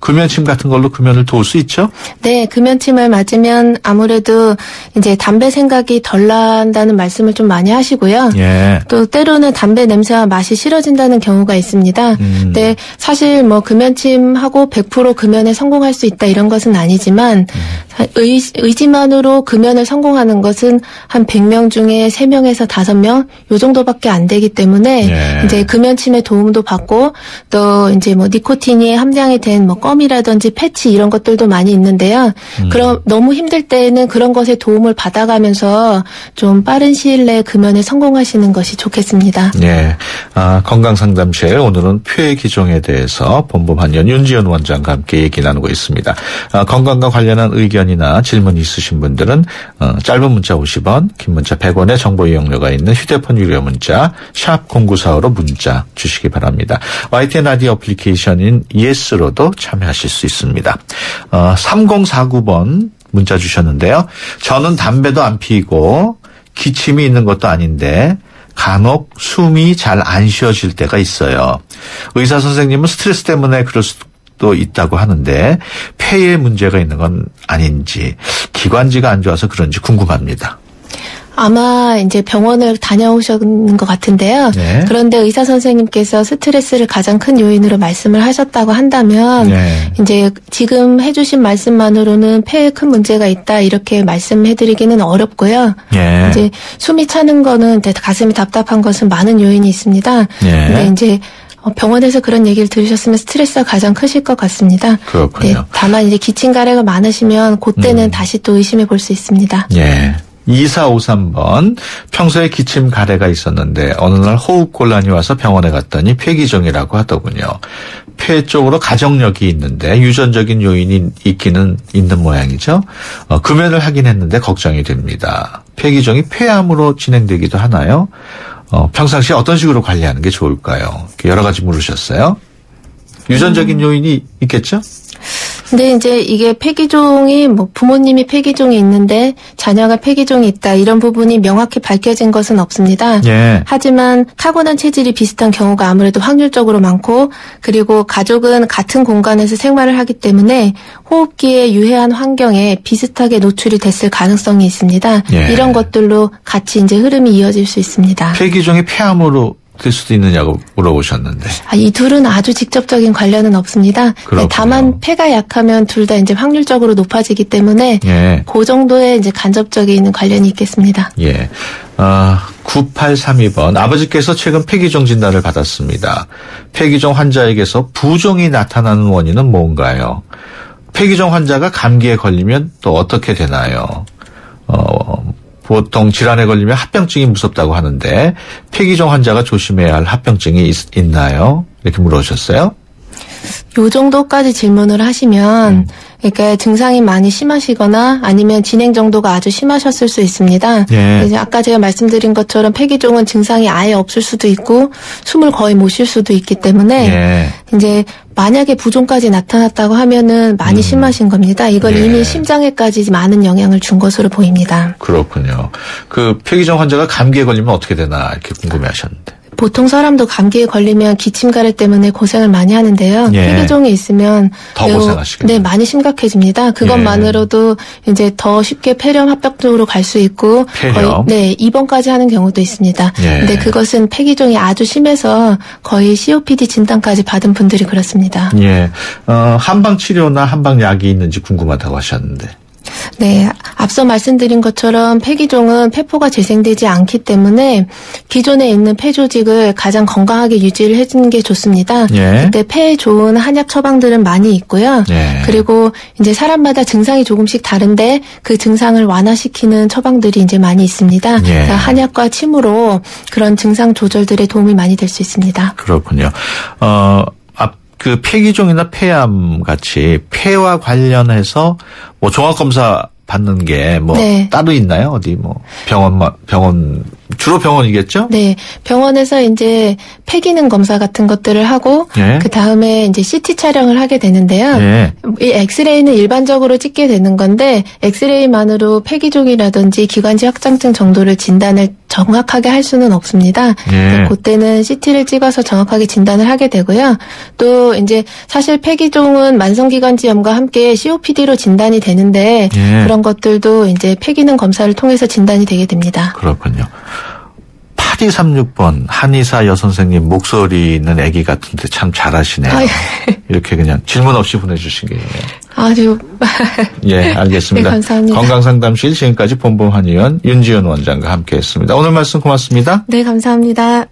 금연침 같은 걸로 금연을 도울 수 있죠? 네, 금연침을 맞으면 아무래도 이제 담배 생각이 덜 난다는 말씀을 좀 많이 하시고요. 또 때로는 담배 냄새와 맛이 싫어진다는 경우가 있습니다. 근데 사실 금연침하고 100% 금연에 성공할 수 있다 이런 것은 아니지만 의지만으로 금연을 성공하는 것은 한 100명 중에 3명에서 5명 요 정도밖에 안 되기 때문에 이제 금연침의 도움도 받고 또 이제 니코틴이 함량이 된 껌이라든지 패치 이런 것들도 많이 있는데요. 그럼 너무 힘들 때는 그런 것에 도움을 받아가면서 좀 빠른 시일 내에 금연에 성공하시는 것이 좋겠습니다. 네, 건강상담실 오늘은 폐기종에 대해서 본부한의원 윤지연 원장과 함께 얘기 나누고 있습니다. 건강과 관련한 의견이나 질문 있으신 분들은 짧은 문자 50원, 긴 문자 100원의 정보 이용료가 있는 휴대폰 유료 문자 샵 0945로 문자 주시기 바랍니다. YTN 라디오 어플리케이션인 예스로도 참여하실 수 있습니다. 3049번 문자 주셨는데요. 저는 담배도 안 피고 기침이 있는 것도 아닌데 간혹 숨이 잘 안 쉬어질 때가 있어요. 의사 선생님은 스트레스 때문에 그럴 수도 있다고 하는데 폐에 문제가 있는 건 아닌지 기관지가 안 좋아서 그런지 궁금합니다. 아마 이제 병원을 다녀오셨는 것 같은데요. 그런데 의사 선생님께서 스트레스를 가장 큰 요인으로 말씀을 하셨다고 한다면 이제 지금 해주신 말씀만으로는 폐에 큰 문제가 있다 이렇게 말씀해드리기는 어렵고요. 이제 숨이 차는 거는 가슴이 답답한 것은 많은 요인이 있습니다. 근데 이제 병원에서 그런 얘기를 들으셨으면 스트레스가 가장 크실 것 같습니다. 그렇군요. 네, 다만 이제 기침 가래가 많으시면 그때는 다시 또 의심해 볼 수 있습니다. 2453번 평소에 기침 가래가 있었는데 어느 날 호흡곤란이 와서 병원에 갔더니 폐기종이라고 하더군요. 폐 쪽으로 가정력이 있는데 유전적인 요인이 있기는 있는 모양이죠. 금연을 하긴 했는데 걱정이 됩니다. 폐기종이 폐암으로 진행되기도 하나요? 평상시에 어떤 식으로 관리하는 게 좋을까요? 여러 가지 물으셨어요. 유전적인 요인이 있겠죠? 근데 이제 이게 폐기종이 부모님이 폐기종이 있는데 자녀가 폐기종이 있다 이런 부분이 명확히 밝혀진 것은 없습니다. 하지만 타고난 체질이 비슷한 경우가 아무래도 확률적으로 많고 그리고 가족은 같은 공간에서 생활을 하기 때문에 호흡기에 유해한 환경에 비슷하게 노출이 됐을 가능성이 있습니다. 이런 것들로 같이 이제 흐름이 이어질 수 있습니다. 폐기종이 폐암으로 될 수도 있느냐고 물어보셨는데. 이 둘은 아주 직접적인 관련은 없습니다. 다만 폐가 약하면 둘 다 이제 확률적으로 높아지기 때문에 그 정도의 이제 간접적인 관련이 있겠습니다. 9832번 아버지께서 최근 폐기종 진단을 받았습니다. 폐기종 환자에게서 부종이 나타나는 원인은 뭔가요? 폐기종 환자가 감기에 걸리면 또 어떻게 되나요? 보통 질환에 걸리면 합병증이 무섭다고 하는데 폐기종 환자가 조심해야 할 합병증이 있나요? 이렇게 물어보셨어요. 요 정도까지 질문을 하시면 그러니까 증상이 많이 심하시거나 아니면 진행 정도가 아주 심하셨을 수 있습니다. 그래서 아까 제가 말씀드린 것처럼 폐기종은 증상이 아예 없을 수도 있고 숨을 거의 못 쉴 수도 있기 때문에 이제 만약에 부종까지 나타났다고 하면은 많이 심하신 겁니다. 이건 이미 심장에까지 많은 영향을 준 것으로 보입니다. 그렇군요. 그 폐기종 환자가 감기에 걸리면 어떻게 되나 이렇게 궁금해하셨는데. 보통 사람도 감기에 걸리면 기침 가래 때문에 고생을 많이 하는데요. 폐기종이 있으면 더 고생하시겠네요. 네, 많이 심각해집니다. 그것만으로도 이제 더 쉽게 폐렴 합병증으로 갈 수 있고 거의 입원까지 하는 경우도 있습니다. 근데 그것은 폐기종이 아주 심해서 거의 COPD 진단까지 받은 분들이 그렇습니다. 한방 치료나 한방 약이 있는지 궁금하다고 하셨는데. 네, 앞서 말씀드린 것처럼 폐기종은 폐포가 재생되지 않기 때문에 기존에 있는 폐 조직을 가장 건강하게 유지를 해주는 게 좋습니다. 예. 그때 폐에 좋은 한약 처방들은 많이 있고요. 예. 그리고 이제 사람마다 증상이 조금씩 다른데 그 증상을 완화시키는 처방들이 이제 많이 있습니다. 예. 그래서 한약과 침으로 그런 증상 조절들에 도움이 많이 될 수 있습니다. 그렇군요. 그 폐기종이나 폐암 같이 폐와 관련해서 뭐 종합 검사 받는 게 뭐 네. 따로 있나요? 어디 뭐 병원 주로 병원이겠죠? 네. 병원에서 이제 폐 기능 검사 같은 것들을 하고 예. 그다음에 이제 CT 촬영을 하게 되는데요. 예. 이 엑스레이는 일반적으로 찍게 되는 건데 엑스레이만으로 폐기종이라든지 기관지 확장증 정도를 진단을 정확하게 할 수는 없습니다. 예. 그때는 CT를 찍어서 정확하게 진단을 하게 되고요. 또 이제 사실 폐기종은 만성기관지염과 함께 COPD로 진단이 되는데 예. 그런 것들도 이제 폐 기능 검사를 통해서 진단이 되게 됩니다. 그렇군요. 8236번 한의사 여선생님 목소리 있는 아기 같은데 참 잘하시네요. 이렇게 그냥 질문 없이 보내주신 게 아주 예, 알겠습니다. 네, 감사합니다. 건강상담실 지금까지 본봉한의원 윤지은 원장과 함께했습니다. 오늘 말씀 고맙습니다. 네, 감사합니다.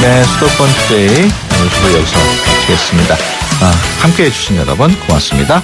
네, 수도권 투데이 오늘 주로 여기서 마치겠습니다. 함께해 주신 여러분 고맙습니다.